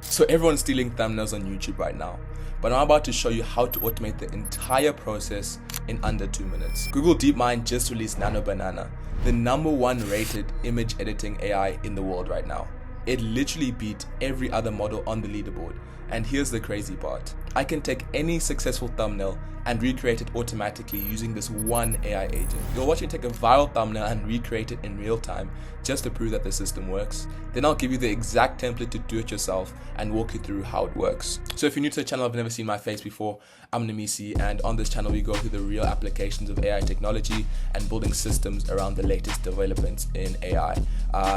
So everyone's stealing thumbnails on YouTube right now, but I'm about to show you how to automate the entire process in under 2 minutes. Google DeepMind just released Nano Banana, the #1 rated image editing AI in the world right now. It literally beat every other model on the leaderboard. And here's the crazy part. I can take any successful thumbnail and recreate it automatically using this one AI agent. You'll watch me take a viral thumbnail and recreate it in real time just to prove that the system works. Then I'll give you the exact template to do it yourself and walk you through how it works. So if you're new to the channel, I've never seen my face before, I'm Nemisi, and on this channel we go through the real applications of AI technology and building systems around the latest developments in AI.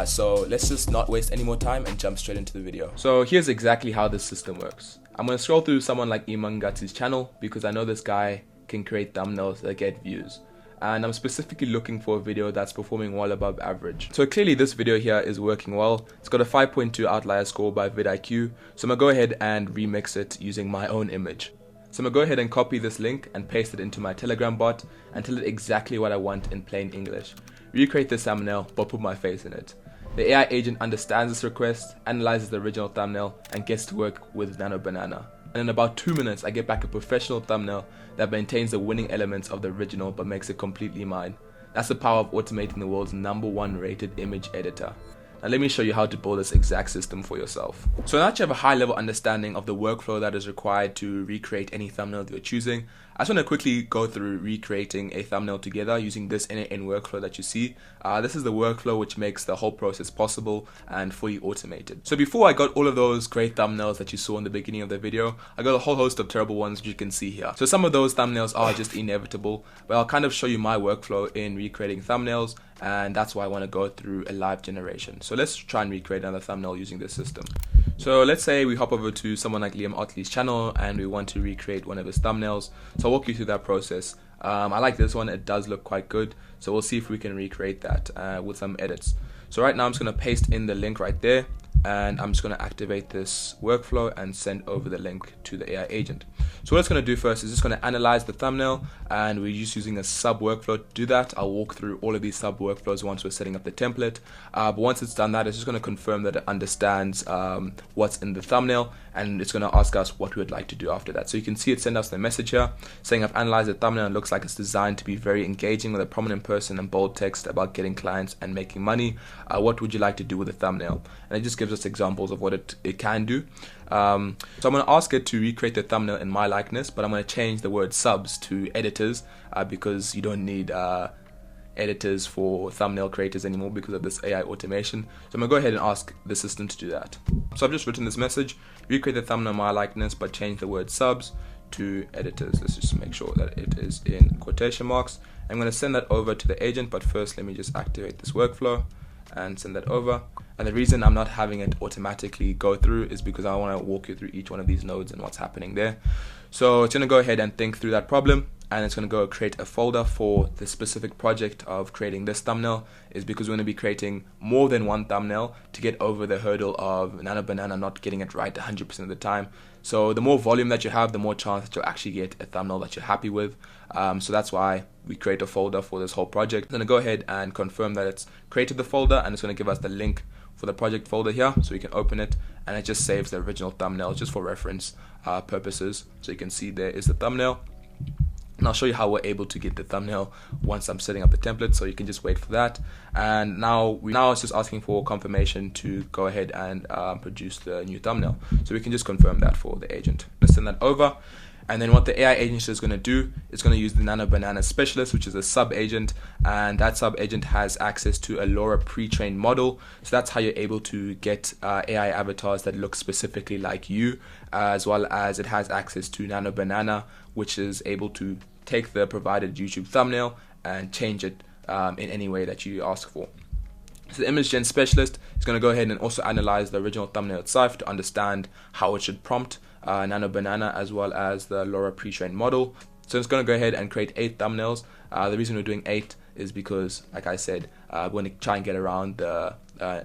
So let's just not waste any more time and jump straight into the video. So here's exactly how this system works. I'm going to scroll through someone like Iman Gadzhi's channel because I know this guy can create thumbnails that get views. And I'm specifically looking for a video that's performing well above average. So clearly this video here is working well. It's got a 5.2 outlier score by vidIQ. So I'm going to go ahead and remix it using my own image. So I'm going to go ahead and copy this link and paste it into my Telegram bot and tell it exactly what I want in plain English. Recreate this thumbnail but put my face in it. The AI agent understands this request, analyzes the original thumbnail, and gets to work with Nano Banana. And in about 2 minutes, I get back a professional thumbnail that maintains the winning elements of the original but makes it completely mine. That's the power of automating the world's #1 rated image editor. Now let me show you how to build this exact system for yourself. So now that you have a high level understanding of the workflow that is required to recreate any thumbnail that you're choosing, I just want to quickly go through recreating a thumbnail together using this n8n workflow that you see. This is the workflow which makes the whole process possible and fully automated. So before I got all of those great thumbnails that you saw in the beginning of the video, I got a whole host of terrible ones which you can see here. So some of those thumbnails are just inevitable, but I'll kind of show you my workflow in recreating thumbnails, and that's why I want to go through a live generation. So let's try and recreate another thumbnail using this system. So let's say we hop over to someone like Liam Otley's channel and we want to recreate one of his thumbnails. So I'll walk you through that process. I like this one, it does look quite good. So we'll see if we can recreate that with some edits. So right now I'm just going to paste in the link right there, and I'm just going to activate this workflow and send over the link to the AI agent. So what it's going to do first is just going to analyze the thumbnail, and we're just using a sub workflow to do that. I'll walk through all of these sub workflows once we're setting up the template. But once it's done that, it's just going to confirm that it understands what's in the thumbnail, and it's going to ask us what we would like to do after that. So you can see it send us the message here saying I've analyzed the thumbnail and it looks like it's designed to be very engaging with a prominent person and bold text about getting clients and making money. What would you like to do with the thumbnail? And it just gives us examples of what it can do. So I'm going to ask it to recreate the thumbnail in my likeness, but I'm going to change the word subs to editors because you don't need editors for thumbnail creators anymore because of this AI automation. So I'm going to go ahead and ask the system to do that. So I've just written this message: recreate the thumbnail in my likeness but change the word subs to editors. Let's just make sure that it is in quotation marks. I'm going to send that over to the agent, but first let me just activate this workflow and send that over. And the reason I'm not having it automatically go through is because I want to walk you through each one of these nodes and what's happening there. So it's going to go ahead and think through that problem, and it's going to go create a folder for the specific project of creating this thumbnail, is because we're going to be creating more than one thumbnail to get over the hurdle of Nano Banana not getting it right 100% of the time. So the more volume that you have, the more chance that you'll actually get a thumbnail that you're happy with. So that's why we create a folder for this whole project. I'm going to go ahead and confirm that it's created the folder, and it's going to give us the link for the project folder here, so you can open it, and it just saves the original thumbnail just for reference purposes. So you can see there is the thumbnail, and I'll show you how we're able to get the thumbnail once I'm setting up the template, so you can just wait for that. And now it's just asking for confirmation to go ahead and produce the new thumbnail, so we can just confirm that for the agent. Let's send that over. And then what the AI agent is going to do is going to use the Nano Banana specialist, which is a sub agent, and that sub agent has access to a LoRA pre-trained model. So that's how you're able to get AI avatars that look specifically like you, as well as it has access to Nano Banana, which is able to take the provided YouTube thumbnail and change it in any way that you ask for. So the image gen specialist is going to go ahead and also analyze the original thumbnail itself to understand how it should prompt Nano Banana as well as the LoRA pre-trained model. So it's going to go ahead and create 8 thumbnails. The reason we're doing 8 is because, like I said, we're going to try and get around the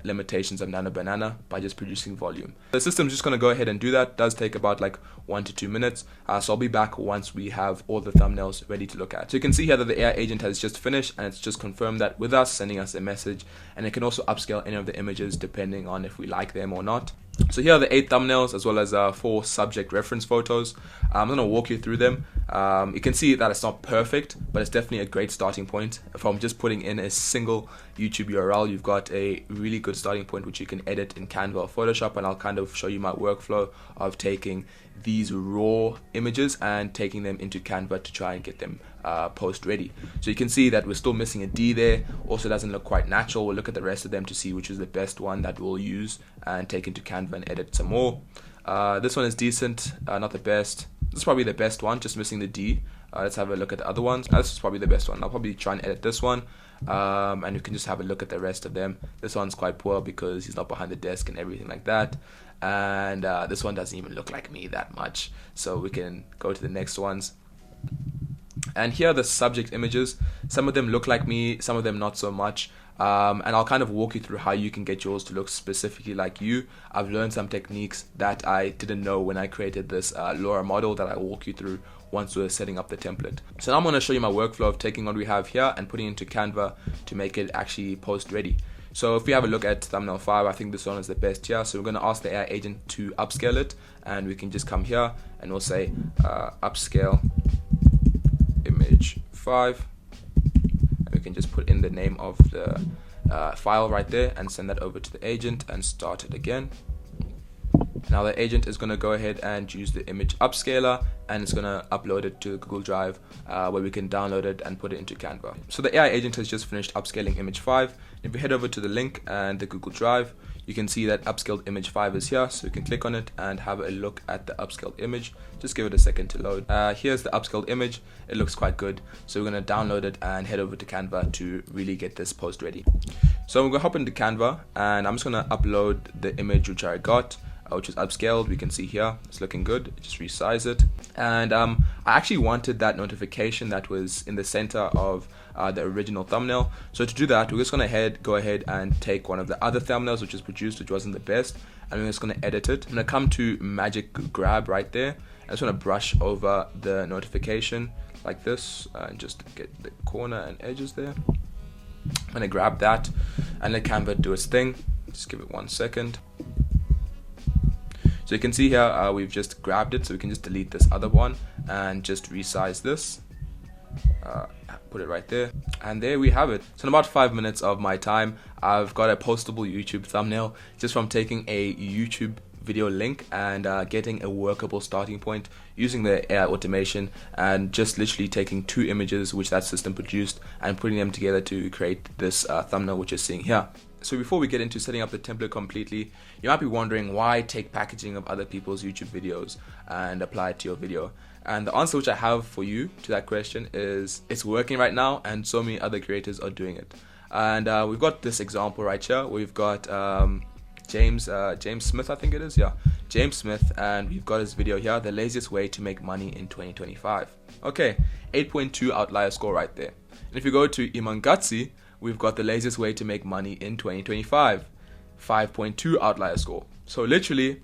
limitations of Nano Banana by just producing volume. The system's just going to go ahead and do that. It does take about like 1 to 2 minutes. So I'll be back once we have all the thumbnails ready to look at. So you can see here that the AI agent has just finished, and it's just confirmed that with us, sending us a message, and it can also upscale any of the images depending on if we like them or not. So here are the 8 thumbnails as well as 4 subject reference photos. I'm going to walk you through them. You can see that it's not perfect, but it's definitely a great starting point. From just putting in a single YouTube URL, you've got a really good starting point which you can edit in Canva or Photoshop, and I'll kind of show you my workflow of taking these raw images and taking them into Canva to try and get them post ready. So you can see that we're still missing a D there. Also doesn't look quite natural. We'll look at the rest of them to see which is the best one that we'll use and take into Canva and edit some more. This one is decent, not the best. This is probably the best one, just missing the D. Let's have a look at the other ones. This is probably the best one. I'll probably try and edit this one, and you can just have a look at the rest of them. This one's quite poor because he's not behind the desk and everything like that. And this one doesn't even look like me that much, so we can go to the next ones. And here are the subject images. Some of them look like me, some of them not so much. And I'll kind of walk you through how you can get yours to look specifically like you. I've learned some techniques that I didn't know when I created this LoRA model that I'll walk you through once we're setting up the template. So now I'm going to show you my workflow of taking what we have here and putting it into Canva to make it actually post ready. So if we have a look at thumbnail 5, I think this one is the best here. So we're going to ask the AI agent to upscale it, and we can just come here and we'll say upscale image 5. We can just put in the name of the file right there and send that over to the agent and start it again. Now the agent is going to go ahead and use the image upscaler, and it's going to upload it to Google Drive where we can download it and put it into Canva. So the AI agent has just finished upscaling image 5. If we head over to the link and the Google Drive, you can see that upscaled image 5 is here, so you can click on it and have a look at the upscaled image. Just give it a second to load. Here's the upscaled image. It looks quite good, so we're going to download it and head over to Canva to really get this post ready. So we're going to hop into Canva, and I'm just going to upload the image which I got, which is upscaled. We can see here it's looking good. Just resize it, and I actually wanted that notification that was in the center of the original thumbnail. So to do that, we're just going to go ahead and take one of the other thumbnails which is produced, which wasn't the best, and we're just going to edit it. I'm going to come to magic grab right there. I just want to brush over the notification like this and just get the corner and edges there. I'm going to grab that and let Canva do its thing. Just give it 1 second. So you can see here we've just grabbed it, so we can just delete this other one and just resize this. Put it right there, and there we have it. So in about 5 minutes of my time, I've got a postable YouTube thumbnail just from taking a YouTube video link and getting a workable starting point using the AI automation, and just literally taking 2 images which that system produced and putting them together to create this thumbnail which you're seeing here. So before we get into setting up the template completely, you might be wondering why take packaging of other people's YouTube videos and apply it to your video. And the answer which I have for you to that question is it's working right now, and so many other creators are doing it. And we've got this example right here. We've got James Smith, I think it is, yeah, James Smith, and we've got his video here, the laziest way to make money in 2025. Okay, 8.2 outlier score right there. And if you go to Iman Gadzhi, we've got the laziest way to make money in 2025, 5.2 outlier score. So literally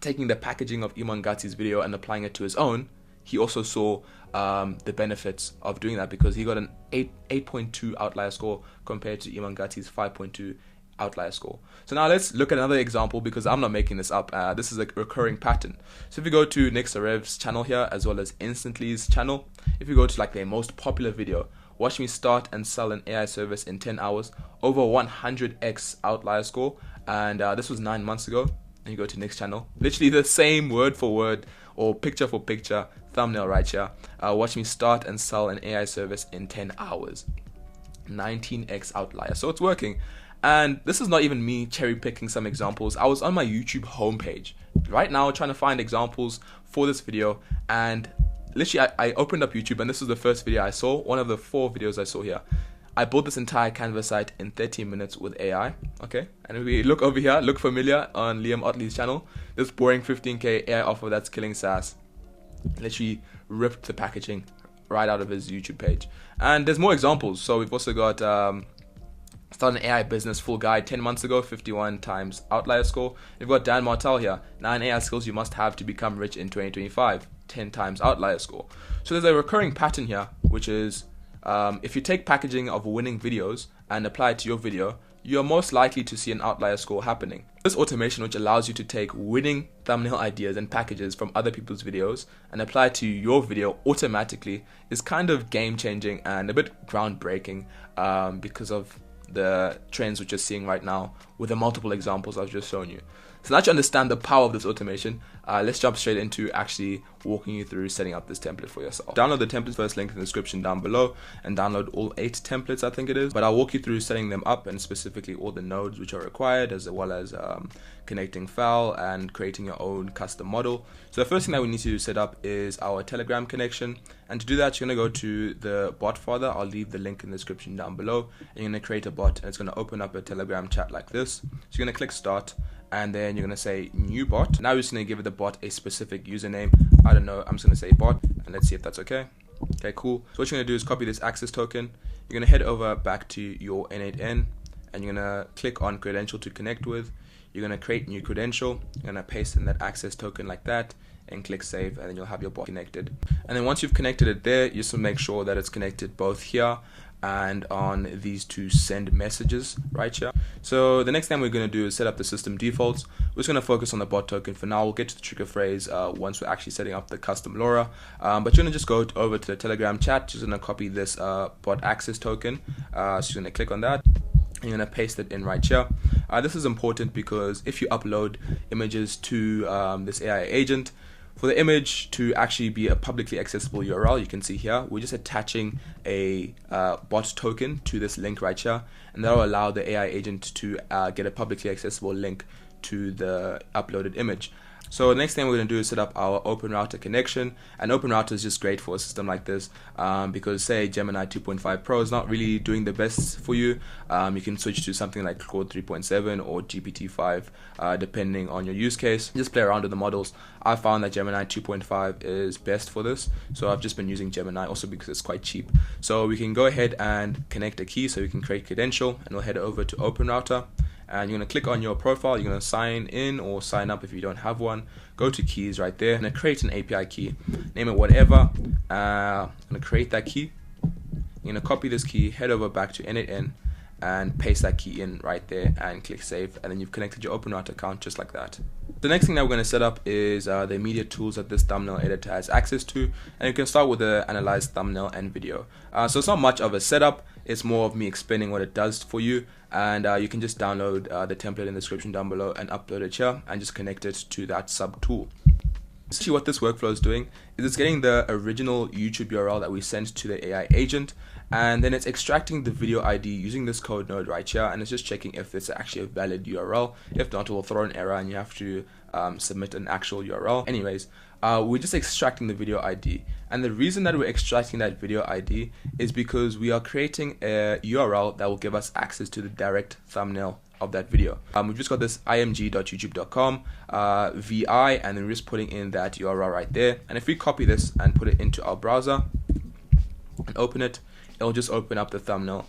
taking the packaging of Iman Gadzhi's video and applying it to his own, he also saw the benefits of doing that, because he got an 8.2 outlier score compared to Iman Gadzhi's 5.2 outlier score. So now let's look at another example, because I'm not making this up. This is a recurring pattern. So if you go to Nick Sarev's channel here, as well as Instantly's channel, if you go to like their most popular video, watch me start and sell an AI service in 10 hours, over 100x outlier score, and this was 9 months ago. And you go to Nick's channel, literally the same word for word or picture for picture thumbnail right here. Watch me start and sell an AI service in 10 hours, 19x outlier. So it's working. And this is not even me cherry picking some examples. I was on my YouTube homepage right now trying to find examples for this video, and literally I opened up YouTube, and this was the first video I saw, one of the 4 videos I saw here. I built this entire Canva site in 13 minutes with AI, okay? And if we look over here, look familiar on Liam Otley's channel, this boring 15k AI offer that's killing SaaS. Literally ripped the packaging right out of his YouTube page. And there's more examples. So we've also got start an AI business full guide 10 months ago, 51 times outlier score. We've got Dan Martel here, 9 AI skills you must have to become rich in 2025, 10 times outlier score. So there's a recurring pattern here, which is if you take packaging of winning videos and apply it to your video, you're most likely to see an outlier score happening. This automation, which allows you to take winning thumbnail ideas and packages from other people's videos and apply it to your video automatically, is kind of game changing and a bit groundbreaking because of the trends which you're seeing right now with the multiple examples I've just shown you. So now that you understand the power of this automation, let's jump straight into actually walking you through setting up this template for yourself. Download the templates, first link in the description down below, and download all 8 templates, I think it is. But I'll walk you through setting them up and specifically all the nodes which are required, as well as connecting file and creating your own custom model. So the first thing that we need to set up is our Telegram connection. And to do that, you're going to go to the bot father. I'll leave the link in the description down below. And you're going to create a bot, and it's going to open up a Telegram chat like this. So you're going to click start, and then you're going to say new bot. Now we're just going to give the bot a specific username. I don't know, I'm just going to say bot, and let's see if that's okay. Okay, cool. So what you're going to do is copy this access token. You're going to head over back to your n8n, and you're going to click on credential to connect with. You're going to create new credential. You're going to paste in that access token like that, and click save, and then you'll have your bot connected. And then once you've connected it there, you just make sure that it's connected both here and on these 2 send messages right here. So the next thing we're going to do is set up the system defaults. We're just going to focus on the bot token for now. We'll get to the trigger phrase once we're actually setting up the custom LoRA. But you're going to just go over to the Telegram chat. Just going to copy this bot access token. So you're going to click on that. You're going to paste it in right here. This is important because if you upload images to this AI agent, for the image to actually be a publicly accessible URL, you can see here, we're just attaching a bot token to this link right here, and that will allow the AI agent to get a publicly accessible link to the uploaded image. So the next thing we're going to do is set up our OpenRouter connection, and OpenRouter is just great for a system like this because say Gemini 2.5 Pro is not really doing the best for you. You can switch to something like Claude 3.7 or GPT-5 depending on your use case. Just play around with the models. I found that Gemini 2.5 is best for this, so I've just been using Gemini also because it's quite cheap. So we can go ahead and connect a key so we can create credential, and we'll head over to OpenRouter. And you're going to click on your profile. You're going to sign in or sign up if you don't have one. Go to keys right there, and create an API key. Name it whatever. I'm going to create that key. You're going to copy this key, head over back to n8n, and paste that key in right there, and click save. And then you've connected your OpenRouter account just like that. The next thing that we're going to set up is the immediate tools that this thumbnail editor has access to. And you can start with the analyze thumbnail and video. So it's not much of a setup. It's more of me explaining what it does for you, and you can just download the template in the description down below and upload it here and just connect it to that sub tool. Essentially what this workflow is doing is it's getting the original YouTube URL that we sent to the AI agent, and then it's extracting the video ID using this code node right here, and it's just checking if it's actually a valid URL. If not, it will throw an error and you have to submit an actual URL. Anyways, we're just extracting the video ID, and the reason that we're extracting that video ID is because we are creating a URL that will give us access to the direct thumbnail of that video. We've just got this img.youtube.com vi, and then we're just putting in that URL right there. And if we copy this and put it into our browser and open it, it'll just open up the thumbnail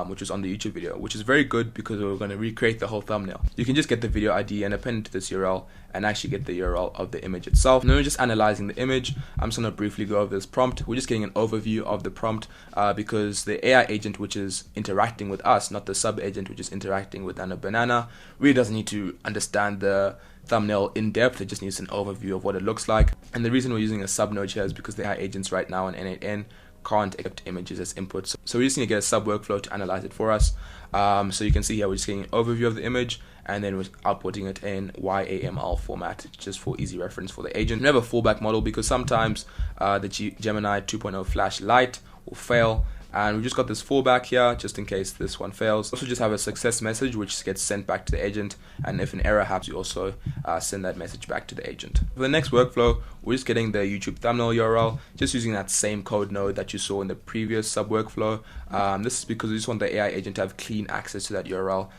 which is on the YouTube video, which is very good because we're going to recreate the whole thumbnail. You can just get the video ID and append it to this URL and actually get the URL of the image itself. And then we're just analyzing the image. I'm just going to briefly go over this prompt. We're just getting an overview of the prompt because the AI agent, which is interacting with us, not the sub agent which is interacting with Nano Banana, really doesn't need to understand the thumbnail in depth. It just needs an overview of what it looks like. And the reason we're using a sub node here is because the AI agents right now in n8n can't accept images as inputs, so we just need to get a sub workflow to analyze it for us. So you can see here we're just getting an overview of the image, and then we're outputting it in YAML format just for easy reference for the agent. We have a fallback model because sometimes the Gemini 2.0 Flash Lite will fail, and we just got this fallback here just in case this one fails. Also just have a success message which gets sent back to the agent, and if an error happens you also send that message back to the agent. For the next workflow, we're just getting the YouTube thumbnail URL, just using that same code node that you saw in the previous sub workflow. This is because we just want the AI agent to have clean access to that URL,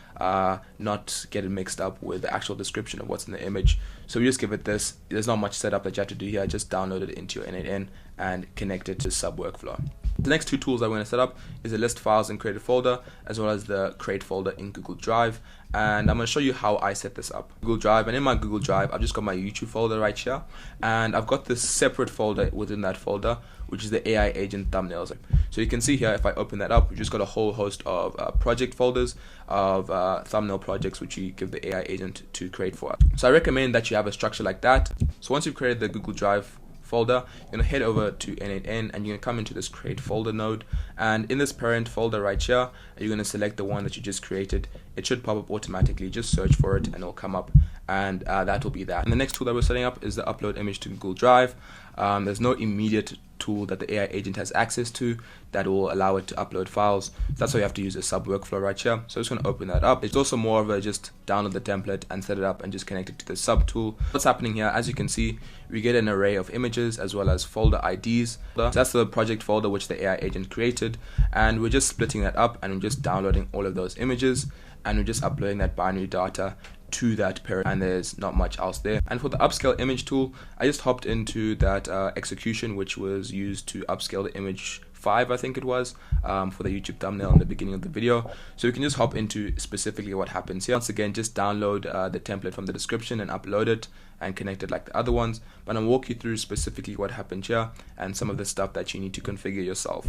not get it mixed up with the actual description of what's in the image. So we just give it this. There's not much setup that you have to do here, just download it into your n8n and connect it to sub workflow. The next two tools I'm going to set up is the list files in created folder as well as the create folder in Google Drive, and I'm going to show you how I set this up. Google Drive, and in my Google Drive I've just got my YouTube folder right here, and I've got this separate folder within that folder which is the AI agent thumbnails. So you can see here, if I open that up, we just got a whole host of project folders of thumbnail projects which you give the AI agent to create for us. So I recommend that you have a structure like that. So once you've created the Google Drive folder, you're going to head over to n8n and you're going to come into this create folder node, and in this parent folder right here you're going to select the one that you just created. It should pop up automatically, just search for it and it'll come up, and that will be that. And the next tool that we're setting up is the upload image to Google Drive. There's no immediate tool that the AI agent has access to that will allow it to upload files. That's why you have to use a sub workflow right here. So I'm just going to open that up. It's also more of a just download the template and set it up and just connect it to the sub tool. What's happening here, as you can see, we get an array of images as well as folder IDs. So that's the project folder which the AI agent created, and we're just splitting that up and we're just downloading all of those images and we're just uploading that binary data to that parent, and there's not much else there. And for the upscale image tool, I just hopped into that execution which was used to upscale the image 5, I think it was, for the YouTube thumbnail in the beginning of the video. So you can just hop into specifically what happens here. Once again, just download the template from the description and upload it and connect it like the other ones, but I'll walk you through specifically what happened here and some of the stuff that you need to configure yourself.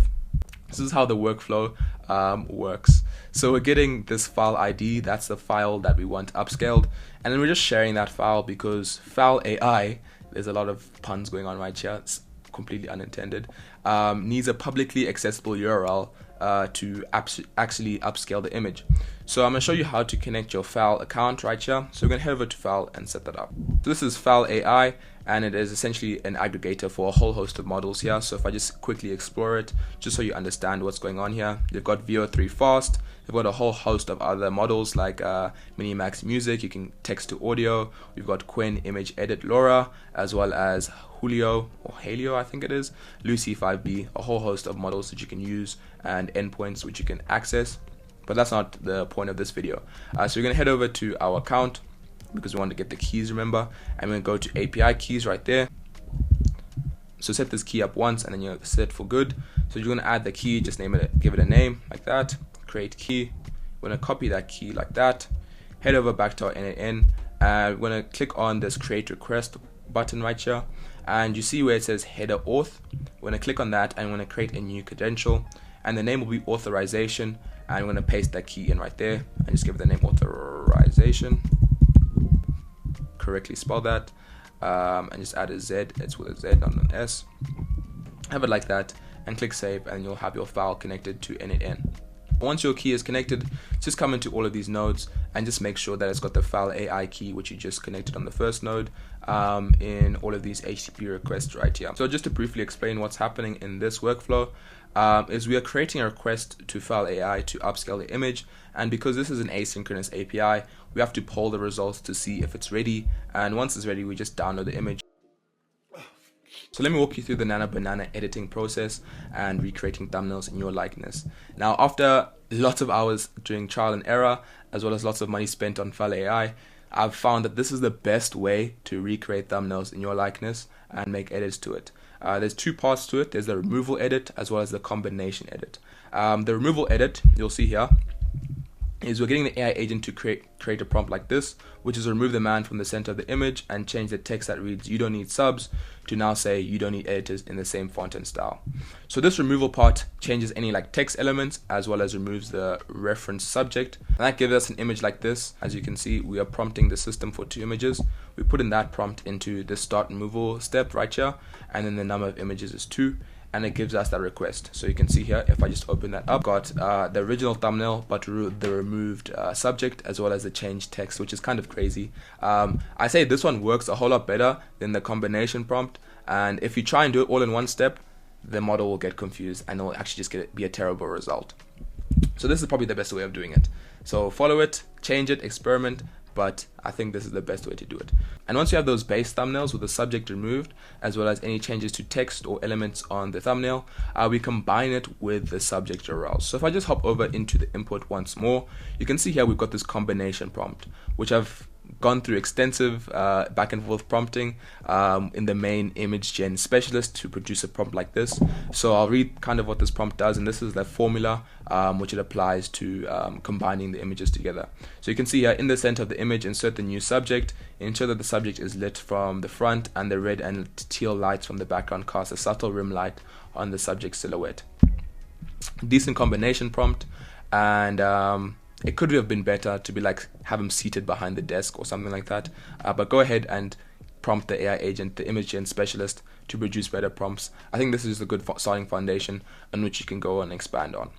This is how the workflow works. So we're getting this file ID, that's the file that we want upscaled, and then we're just sharing that file because file AI, there's a lot of puns going on right here, it's completely unintended, needs a publicly accessible URL to actually upscale the image. So I'm going to show you how to connect your file account right here. So we're going to head over to file and set that up. So this is file AI, and it is essentially an aggregator for a whole host of models here. So if I just quickly explore it, just so you understand what's going on here, you've got VO3 Fast, you've got a whole host of other models like Minimax Music, you can text to audio, we've got Quen Image Edit LoRA, as well as Julio, or Halio I think it is, Lucy 5B, a whole host of models that you can use and endpoints which you can access. But that's not the point of this video. So you're going to head over to our account because we want to get the keys, remember, and we're going to go to API keys right there. So set this key up once and then you're set for good. So you're going to add the key, just name it, give it a name like that, create key. We're going to copy that key like that, head over back to our n8n, and we're going to click on this create request button right here, and you see where it says header auth. We're going to click on that and we're going to create a new credential, and the name will be authorization, and I'm going to paste that key in right there and just give it the name authorization, correctly spell that, and just add a Z, it's with a Z not an S, have it like that and click save, and you'll have your file connected to n8n. Once your key is connected, just come into all of these nodes and just make sure that it's got the file AI key which you just connected on the first node in all of these HTTP requests right here. So just to briefly explain what's happening in this workflow, is we are creating a request to file AI to upscale the image, and because this is an asynchronous API, we have to poll the results to see if it's ready, and once it's ready we just download the image. So let me walk you through the Nano Banana editing process and recreating thumbnails in your likeness. Now, after lots of hours doing trial and error, as well as lots of money spent on file AI, I've found that this is the best way to recreate thumbnails in your likeness and make edits to it. There's two parts to it. There's the removal edit as well as the combination edit. The removal edit, you'll see here, is we're getting the AI agent to create a prompt like this, which is remove the man from the center of the image and change the text that reads "you don't need subs" to now say "you don't need editors" in the same font and style. So this removal part changes any like text elements as well as removes the reference subject, and that gives us an image like this. As you can see, we are prompting the system for 2 images. We put in that prompt into the start removal step right here, and then the number of images is 2. And it gives us that request. So you can see here, if I just open that up, got the original thumbnail but the removed subject as well as the changed text, which is kind of crazy. I say this one works a whole lot better than the combination prompt, and if you try and do it all in one step, the model will get confused and it'll actually just be a terrible result. So this is probably the best way of doing it. So follow it, change it, experiment, but I think this is the best way to do it. And once you have those base thumbnails with the subject removed, as well as any changes to text or elements on the thumbnail, we combine it with the subject URL. So if I just hop over into the input once more, you can see here we've got this combination prompt, which I've gone through extensive back and forth prompting in the main image gen specialist to produce a prompt like this. So I'll read kind of what this prompt does, and this is the formula which it applies to combining the images together. So you can see here, in the center of the image, insert the new subject, ensure that the subject is lit from the front and the red and teal lights from the background cast a subtle rim light on the subject silhouette. Decent combination prompt, and it could have been better to be like have him seated behind the desk or something like that, but go ahead and prompt the AI agent, the image gen specialist, to produce better prompts. I think this is a good starting foundation on which you can go and expand on.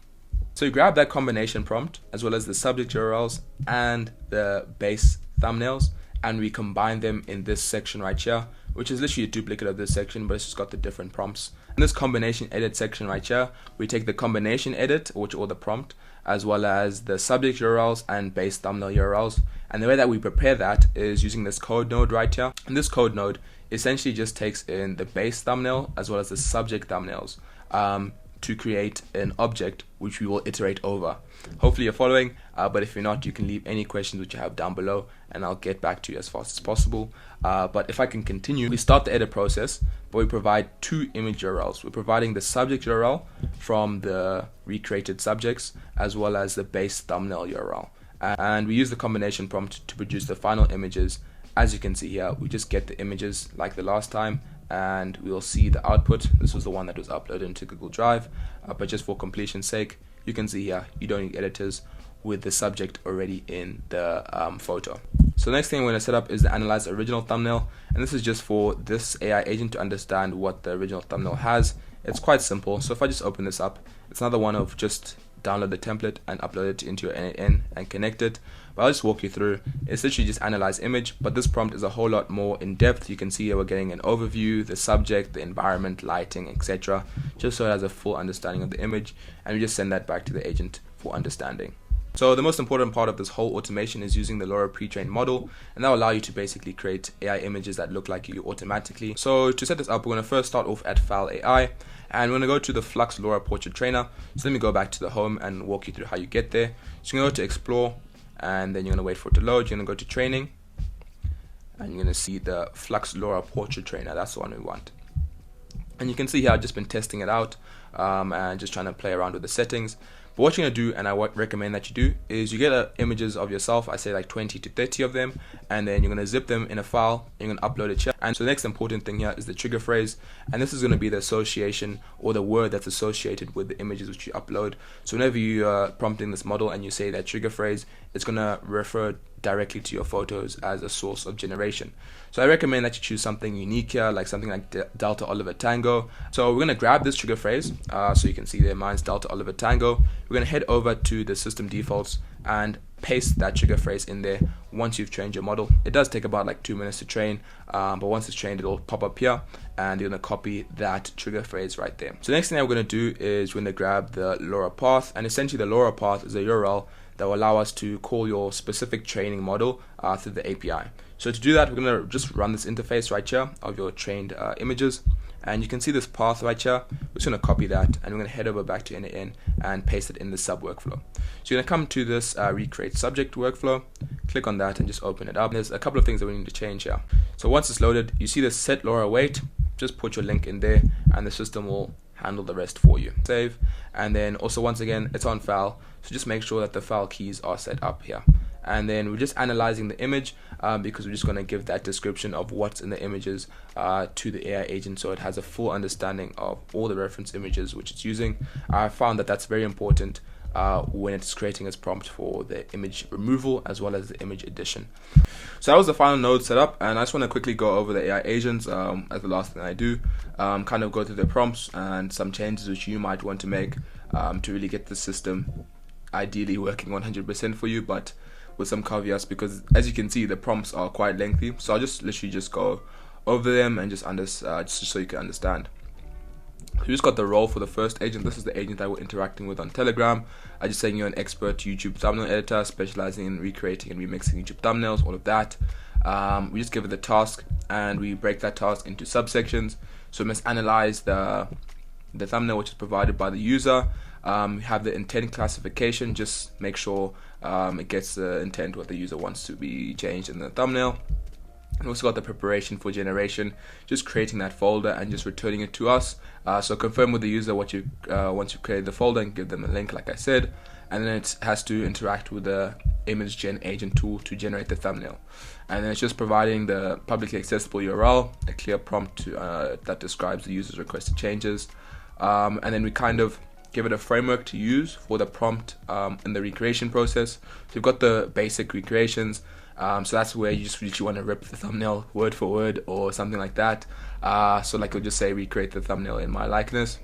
So you grab that combination prompt as well as the subject URLs and the base thumbnails, and we combine them in this section right here, which is literally a duplicate of this section, but it's just got the different prompts. In this combination edit section right here, we take the combination edit, or the prompt, as well as the subject URLs and base thumbnail URLs. And the way that we prepare that is using this code node right here. And this code node essentially just takes in the base thumbnail as well as the subject thumbnails to create an object which we will iterate over. Hopefully you're following, but if you're not, you can leave any questions which you have down below and I'll get back to you as fast as possible. But if I can continue, we start the edit process, but we provide two image URLs. We're providing the subject URL from the recreated subjects as well as the base thumbnail URL. And we use the combination prompt to produce the final images. As you can see here, we just get the images like the last time, and we'll see the output. This was the one that was uploaded into Google Drive, but just for completion's sake, you can see here you don't need editors with the subject already in the photo. So the next thing we're going to set up is the analyze original thumbnail, and this is just for this AI agent to understand what the original thumbnail has. It's quite simple. So if I just open this up, it's another one of just download the template and upload it into your n8n and connect it. But I'll just walk you through. It's literally just analyze image, but this prompt is a whole lot more in depth. You can see here we're getting an overview, the subject, the environment, lighting, etc., just so it has a full understanding of the image, and we just send that back to the agent for understanding. So the most important part of this whole automation is using the LoRA pre-trained model, and that will allow you to basically create AI images that look like you automatically. So to set this up, we're going to first start off at File AI, and we're going to go to the Flux LoRA Portrait Trainer. So let me go back to the home and walk you through how you get there. So you're going to go to Explore, and then you're going to wait for it to load. You're going to go to Training, and you're going to see the Flux LoRA Portrait Trainer. That's the one we want. And you can see here I've just been testing it out and just trying to play around with the settings. But what you're going to do, and I recommend that you do, is you get images of yourself, I say like 20 to 30 of them, and then you're going to zip them in a file, and you're going to upload it here. And so the next important thing here is the trigger phrase, and this is going to be the association or the word that's associated with the images which you upload. So whenever you are prompting this model and you say that trigger phrase, it's going to refer directly to your photos as a source of generation. So I recommend that you choose something unique here, like something like Delta Oliver Tango. So we're going to grab this trigger phrase, so you can see there mine's Delta Oliver Tango. We're going to head over to the system defaults and paste that trigger phrase in there once you've trained your model. It does take about like 2 minutes to train, but once it's trained, it'll pop up here, and you're going to copy that trigger phrase right there. So the next thing that we're going to do is we're going to grab the LoRA path, and essentially the LoRA path is a URL that will allow us to call your specific training model through the API. So to do that, we're going to just run this interface right here of your trained images, and you can see this path right here. We're just going to copy that, and we're going to head over back to n8n and paste it in the sub workflow. So you're going to come to this recreate subject workflow, click on that and just open it up. There's a couple of things that we need to change here. So once it's loaded, you see this set LoRA weight, just put your link in there and the system will handle the rest for you. Save, and then also once again it's on file, so just make sure that the file keys are set up here. And then we're just analyzing the image because we're just going to give that description of what's in the images to the AI agent, so it has a full understanding of all the reference images which it's using. I found that that's very important when it's creating its prompt for the image removal as well as the image addition. So that was the final node set up, and I just want to quickly go over the AI agents as the last thing I do, kind of go through the prompts and some changes which you might want to make to really get the system ideally working 100% for you, but with some caveats, because as you can see the prompts are quite lengthy. So I'll just literally just go over them and just so you can understand. So we just got the role for the first agent. This is the agent that we're interacting with on Telegram. I just saying you're an expert YouTube thumbnail editor specializing in recreating and remixing YouTube thumbnails, all of that. We just give it the task and we break that task into subsections. So we must analyze the thumbnail which is provided by the user. We have the intent classification, just make sure it gets the intent what the user wants to be changed in the thumbnail. And also got the preparation for generation, just creating that folder and just returning it to us. So confirm with the user what you once you create the folder and give them a link, like I said, and then it has to interact with the image gen agent tool to generate the thumbnail. And then it's just providing the publicly accessible URL, a clear prompt to, that describes the user's requested changes, and then we kind of give it a framework to use for the prompt in the recreation process. So you've got the basic recreations. So that's where you just literally want to rip the thumbnail word for word or something like that. So like, I'll just say recreate the thumbnail in my likeness.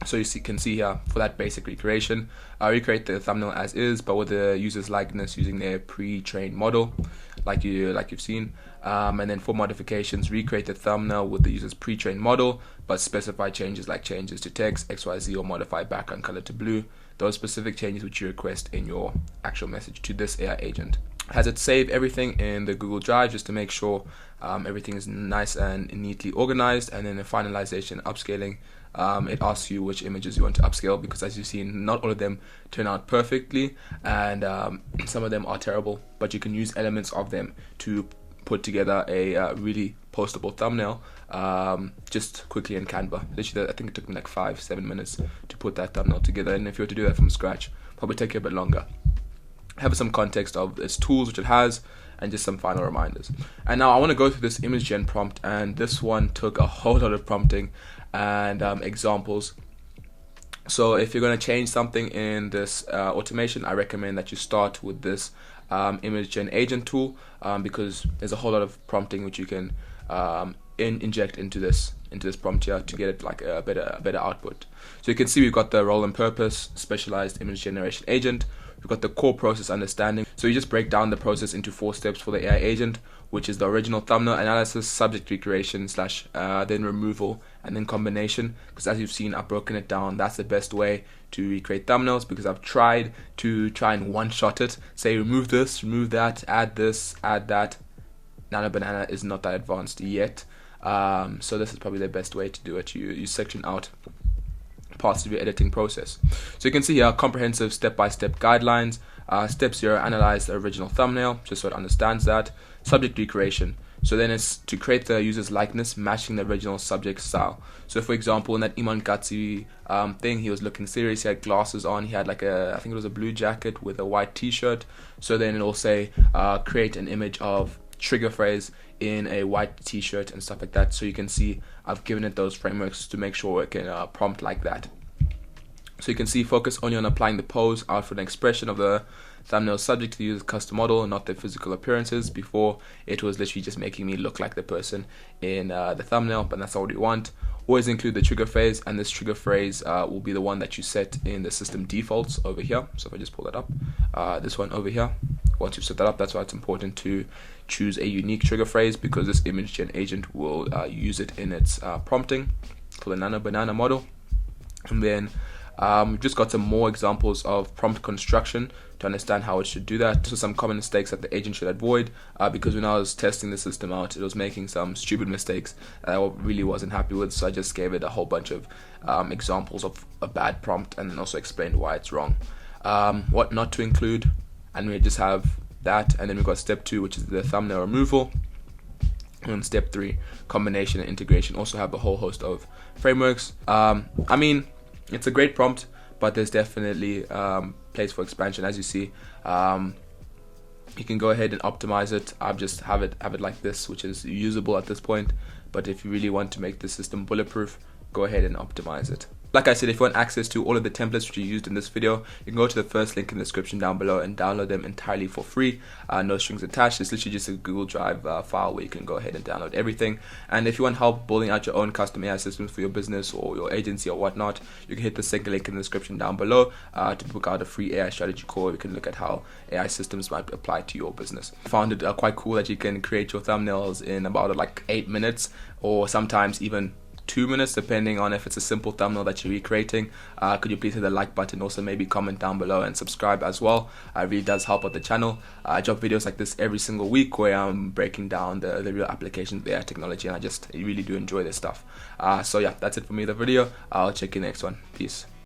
So you can see here for that basic recreation, recreate the thumbnail as is, but with the user's likeness using their pre-trained model, like you've seen. And then for modifications, recreate the thumbnail with the user's pre-trained model, but specify changes like changes to text, XYZ, or modify background color to blue. Those specific changes which you request in your actual message to this AI agent. Has it saved everything in the Google Drive just to make sure everything is nice and neatly organized. And then the finalization, upscaling, it asks you which images you want to upscale, because as you've seen, not all of them turn out perfectly, and some of them are terrible, but you can use elements of them to put together a really postable thumbnail just quickly in Canva. Literally, I think it took me like 5-7 minutes to put that thumbnail together, and if you were to do that from scratch, probably take you a bit longer. Have some context of its tools which it has, and just some final reminders. And now I want to go through this image gen prompt, and this one took a whole lot of prompting and examples. So if you're going to change something in this automation, I recommend that you start with this image gen agent tool, because there's a whole lot of prompting which you can inject into this prompt here to get it like a better output. So you can see we've got the role and purpose, specialized image generation agent. We've got the core process understanding. So you just break down the process into 4 steps for the AI agent, which is the original thumbnail analysis, subject recreation / then removal, and then combination. Because as you've seen, I've broken it down. That's the best way to recreate thumbnails, because I've tried and one-shot it. Say remove this, remove that, add this, add that. Nano Banana is not that advanced yet. So this is probably the best way to do it. You section out parts of your editing process. So you can see here comprehensive step-by-step guidelines. Step 0, analyze the original thumbnail, just so it understands that. Subject recreation. So then it's to create the user's likeness matching the original subject style. So for example, in that Iman Gadzhi thing, he was looking serious, he had glasses on, he had like I think it was a blue jacket with a white t-shirt. So then it'll say create an image of trigger phrase in a white t-shirt and stuff like that. So you can see I've given it those frameworks to make sure it can prompt like that. So you can see focus only on applying the pose, outfit, and expression of the thumbnail subject to the user's custom model, not their physical appearances. Before, it was literally just making me look like the person in the thumbnail, but that's all we want. Always include the trigger phrase, and this trigger phrase will be the one that you set in the system defaults over here. So if I just pull that up, this one over here. Once you've set that up, that's why it's important to choose a unique trigger phrase, because this image gen agent will use it in its prompting for the Nano Banana model. And then we've just got some more examples of prompt construction to understand how it should do that. So some common mistakes that the agent should avoid, because when I was testing the system out, it was making some stupid mistakes that I really wasn't happy with. So I just gave it a whole bunch of examples of a bad prompt, and then also explained why it's wrong. What not to include, and we just have that. And then we've got step 2, which is the thumbnail removal. And step 3, combination and integration. Also have a whole host of frameworks. I mean, it's a great prompt, but there's definitely place for expansion. As you see, you can go ahead and optimize it. I've just have it like this, which is usable at this point. But if you really want to make the system bulletproof, go ahead and optimize it. Like I said, if you want access to all of the templates which you used in this video, you can go to the first link in the description down below and download them entirely for free. No strings attached. It's literally just a Google Drive file where you can go ahead and download everything. And if you want help building out your own custom AI systems for your business or your agency or whatnot, you can hit the second link in the description down below to book out a free AI strategy call. You can look at how AI systems might apply to your business. I found it quite cool that you can create your thumbnails in about like 8 minutes, or sometimes even 2 minutes, depending on if it's a simple thumbnail that you're recreating. Could you please hit the like button, also maybe comment down below and subscribe as well. It really does help out the channel. I drop videos like this every single week where I'm breaking down the real applications of AI technology, and I really do enjoy this stuff. So yeah, that's it for me, the video. I'll check you next one. Peace.